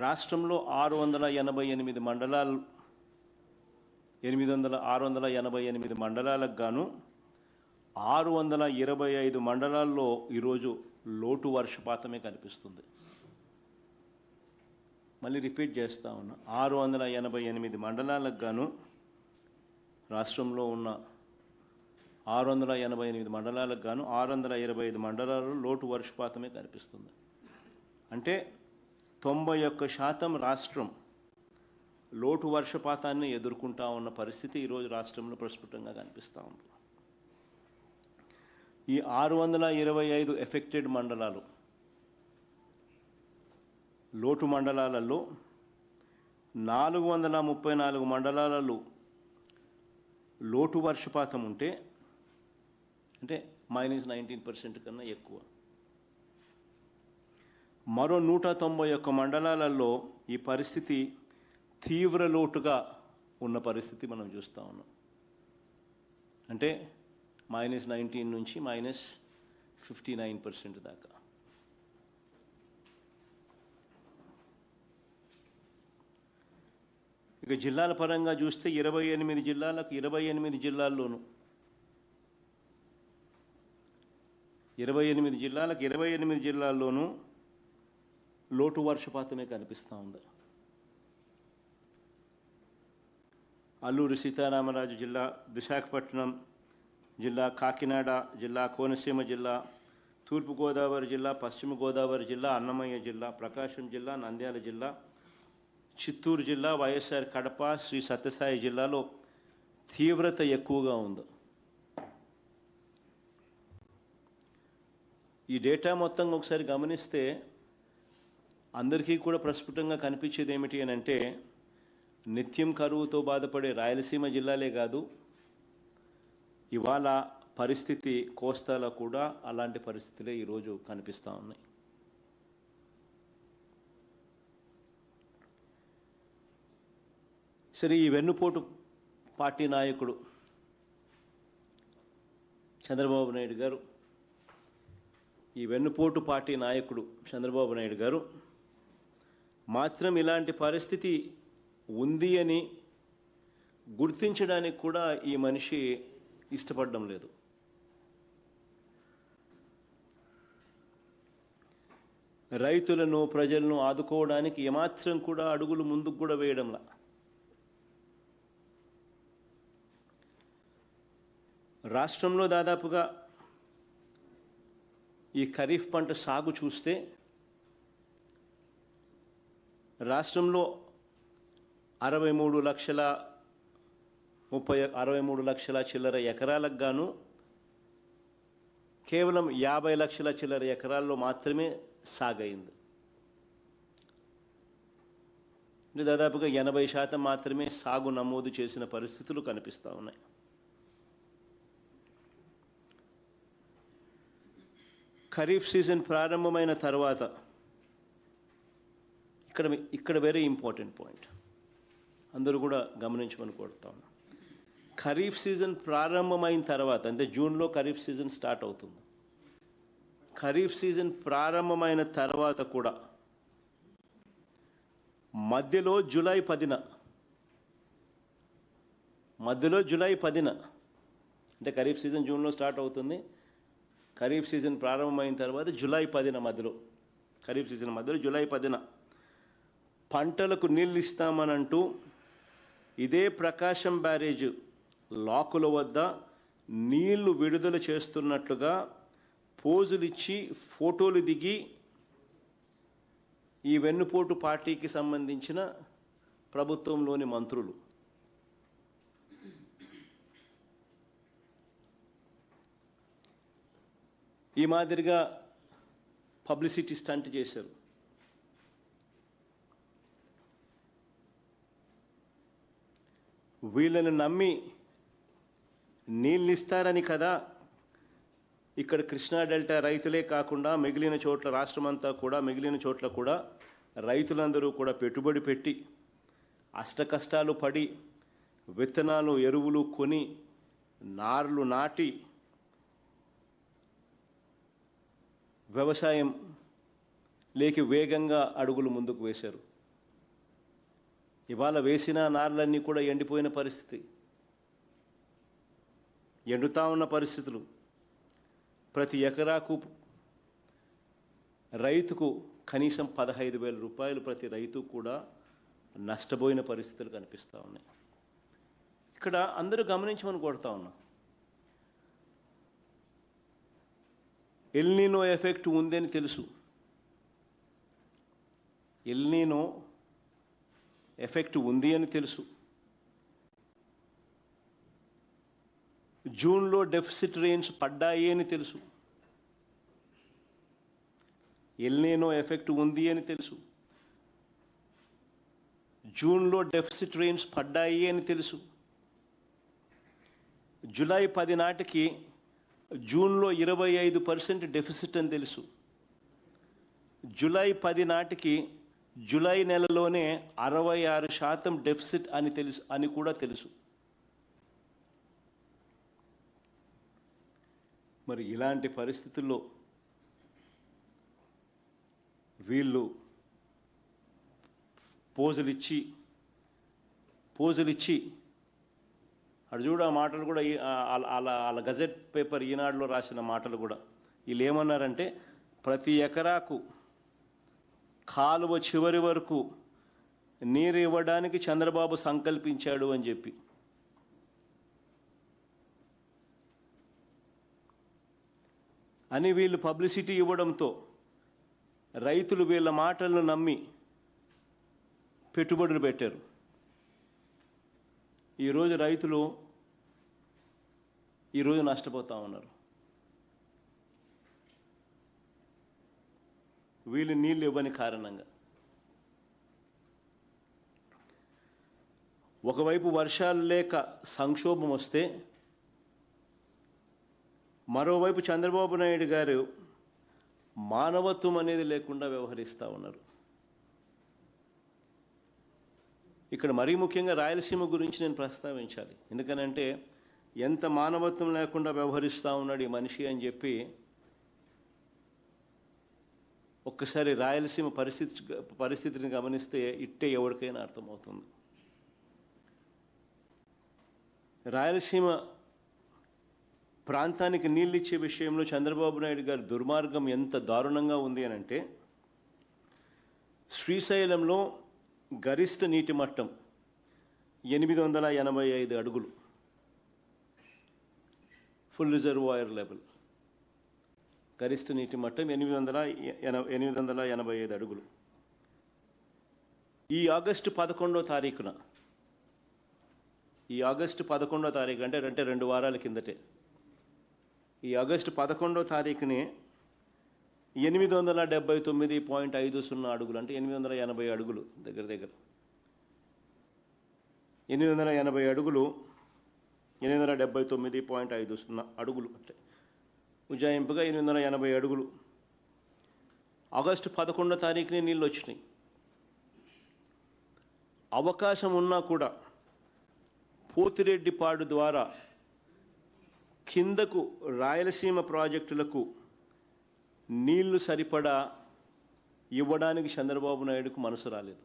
రాష్ట్రంలో 688 మండలాలు 688 మండలాలకు గాను 625 మండలాల్లో ఈరోజు లోటు వర్షపాతమే కనిపిస్తుంది. మళ్ళీ రిపీట్ చేస్తూ ఉన్నా, 688 మండలాలకు గాను రాష్ట్రంలో ఉన్న 688 మండలాలకు గాను 625 మండలాల్లో లోటు వర్షపాతమే కనిపిస్తుంది. అంటే 91% రాష్ట్రం లోటు వర్షపాతాన్ని ఎదుర్కొంటా ఉన్న పరిస్థితి ఈరోజు రాష్ట్రంలో ప్రస్ఫుటంగా కనిపిస్తూ ఉంది. ఈ 625 ఎఫెక్టెడ్ మండలాలు లోటు మండలాలలో 434 మండలాలలో లోటు వర్షపాతం ఉంటే అంటే -19% కన్నా ఎక్కువ. మరో 191 మండలాలలో ఈ పరిస్థితి తీవ్ర లోటుగా ఉన్న పరిస్థితి మనం చూస్తూ ఉన్నాం. అంటే -19 నుంచి -59% దాకా. ఇక జిల్లాల పరంగా చూస్తే 28 జిల్లాలకు 28 జిల్లాల్లోనూ 28 జిల్లాలకు 28 జిల్లాల్లోనూ లోటు వర్షపాతమే కనిపిస్తూ ఉంది. అల్లూరి సీతారామరాజు జిల్లా, విశాఖపట్నం జిల్లా, కాకినాడ జిల్లా, కోనసీమ జిల్లా, తూర్పుగోదావరి జిల్లా, పశ్చిమ గోదావరి జిల్లా, అన్నమయ్య జిల్లా, ప్రకాశం జిల్లా, నంద్యాల జిల్లా, చిత్తూరు జిల్లా, వైఎస్ఆర్ కడప, శ్రీ సత్యసాయి జిల్లాలో తీవ్రత ఎక్కువగా ఉంది. ఈ డేటా మొత్తం ఒకసారి గమనిస్తే అందరికీ కూడా ప్రస్ఫుటంగా కనిపించేది ఏమిటి అని అంటే, నిత్యం కరువుతో బాధపడే రాయలసీమ జిల్లాలే కాదు, ఇవాళ పరిస్థితి కోస్తాలో కూడా అలాంటి పరిస్థితులే ఈరోజు కనిపిస్తూ ఉన్నాయి. సరే, ఈ వెన్నుపోటు పార్టీ నాయకుడు చంద్రబాబు నాయుడు గారు, ఈ వెన్నుపోటు పార్టీ నాయకుడు చంద్రబాబు నాయుడు గారు మాత్రం ఇలాంటి పరిస్థితి ఉంది అని గుర్తించడానికి కూడా ఈ మనిషి ఇష్టపడడం లేదు. రైతులను, ప్రజలను ఆదుకోవడానికి ఏమాత్రం కూడా అడుగులు ముందుకు కూడా వేయడంలా. రాష్ట్రంలో దాదాపుగా ఈ ఖరీఫ్ పంట సాగు చూస్తే రాష్ట్రంలో 63 లక్షల చిల్లర ఎకరాలకు గాను కేవలం 50 లక్షల చిల్లర ఎకరాల్లో మాత్రమే సాగైంది. అంటే దాదాపుగా 80% మాత్రమే సాగు నమోదు చేసిన పరిస్థితులు కనిపిస్తూ ఉన్నాయి. ఖరీఫ్ సీజన్ ప్రారంభమైన తర్వాత ఇక్కడ వెరీ ఇంపార్టెంట్ పాయింట్ అందరూ కూడా గమనించమని కోరుతా ఉన్నా. ఖరీఫ్ సీజన్ ప్రారంభమైన తర్వాత, అంటే జూన్లో ఖరీఫ్ సీజన్ స్టార్ట్ అవుతుంది. ఖరీఫ్ సీజన్ ప్రారంభమైన తర్వాత కూడా మధ్యలో జూలై 10న అంటే ఖరీఫ్ సీజన్ జూన్లో స్టార్ట్ అవుతుంది. ఖరీఫ్ సీజన్ ప్రారంభమైన తర్వాత జూలై 10న ఖరీఫ్ సీజన్ మధ్యలో జూలై 10న పంటలకు నీళ్ళు ఇస్తామనంటూ ఇదే ప్రకాశం బ్యారేజ్ లాకుల వద్ద నీళ్లు విడుదల చేస్తున్నట్లుగా పోజులిచ్చి ఫోటోలు దిగి ఈ వెన్నుపోటు పార్టీకి సంబంధించిన ప్రభుత్వంలోని మంత్రులు ఈ మాదిరిగా పబ్లిసిటీ స్టంట్ చేశారు. వీళ్ళని నమ్మి నీళ్ళు ఇస్తారని కదా ఇక్కడ కృష్ణా డెల్టా రైతులే కాకుండా మిగిలిన చోట్ల రాష్ట్రమంతా కూడా మిగిలిన చోట్ల కూడా రైతులందరూ కూడా పెట్టుబడి పెట్టి అష్టకష్టాలు పడి విత్తనాలు, ఎరువులు కొని నార్లు నాటి వ్యవసాయం లేకి వేగంగా అడుగులు ముందుకు వేశారు. ఇవాళ వేసిన నార్లన్నీ కూడా ఎండిపోయిన పరిస్థితి, ఎండుతా ఉన్న పరిస్థితులు. ప్రతి ఎకరాకు రైతుకు కనీసం 15,000 రూపాయలు ప్రతి రైతు కూడా నష్టపోయిన పరిస్థితులు కనిపిస్తూ ఉన్నాయి. ఇక్కడ అందరూ గమనించమని కోరుతా ఉన్నా, ఎల్నినో ఎఫెక్ట్ ఉందని తెలుసు. ఎల్నినో ఎఫెక్ట్ ఉంది అని తెలుసు. జూన్లో డెఫిసిట్ రెయిన్స్ పడ్డాయి అని తెలుసు. ఎల్నినో ఎఫెక్ట్ ఉంది అని తెలుసు. జూన్లో డెఫిసిట్ రెయిన్స్ పడ్డాయి అని తెలుసు. జూలై 10 నాటికి జూన్లో 25% డెఫిసిట్ అని తెలుసు. జూలై 10 నాటికి జూలై నెలలోనే 66% డెఫిసిట్ అని కూడా తెలుసు. మరి ఇలాంటి పరిస్థితుల్లో వీళ్ళు పోజులిచ్చి అటు చూడ ఆ మాటలు కూడా వాళ్ళ గజెట్ పేపర్ ఈనాడులో రాసిన మాటలు కూడా వీళ్ళు ఏమన్నారంటే, ప్రతి ఎకరాకు కాలువ చివరి వరకు నీరు ఇవ్వడానికి చంద్రబాబు సంకల్పించాడు అని చెప్పి. అని వీళ్ళు పబ్లిసిటీ ఇవ్వడంతో రైతులు వీళ్ళ మాటలను నమ్మి పెట్టుబడులు పెట్టారు. ఈరోజు రైతులు నష్టపోతూ ఉన్నారు. వీళ్ళు నీళ్ళు ఇవ్వని కారణంగా. ఒకవైపు వర్షాలు లేక సంక్షోభం వస్తే, మరోవైపు చంద్రబాబు నాయుడు గారు మానవత్వం అనేది లేకుండా వ్యవహరిస్తూ ఉన్నారు. ఇక్కడ మరీ ముఖ్యంగా రాయలసీమ గురించి నేను ప్రస్తావించాలి. ఎందుకనంటే ఎంత మానవత్వం లేకుండా వ్యవహరిస్తూ ఉన్నాడు ఈ మనిషి అని చెప్పి ఒక్కసారి రాయలసీమ పరిస్థితిని గమనిస్తే ఇట్టే ఎవరికైనా అర్థమవుతుంది. రాయలసీమ ప్రాంతానికి నీళ్ళు ఇచ్చే విషయంలో చంద్రబాబు నాయుడు గారి దుర్మార్గం ఎంత దారుణంగా ఉంది అని అంటే, శ్రీశైలంలో గరిష్ట నీటి మట్టం 885 అడుగులు, ఫుల్ రిజర్వాయర్ లెవెల్. గరిష్ట నీటి మట్టం 885 అడుగులు. ఈ ఆగస్టు 11వ తారీఖున అంటే 2 వారాల కిందటే, ఈ ఆగస్టు 11వ తారీఖునే 879.50 అడుగులు, అంటే 880 అడుగులు, దగ్గర 880 అడుగులు, 879.50 అడుగులు, అంటే ఉజ్జాయింపుగా 880 అడుగులు ఆగస్టు 11వ తారీఖునే నీళ్ళు వచ్చినాయి. అవకాశం ఉన్నా కూడా పోతిరెడ్డిపాడు ద్వారా కిందకు రాయలసీమ ప్రాజెక్టులకు నీళ్లు సరిపడా ఇవ్వడానికి చంద్రబాబు నాయుడుకు మనసు రాలేదు.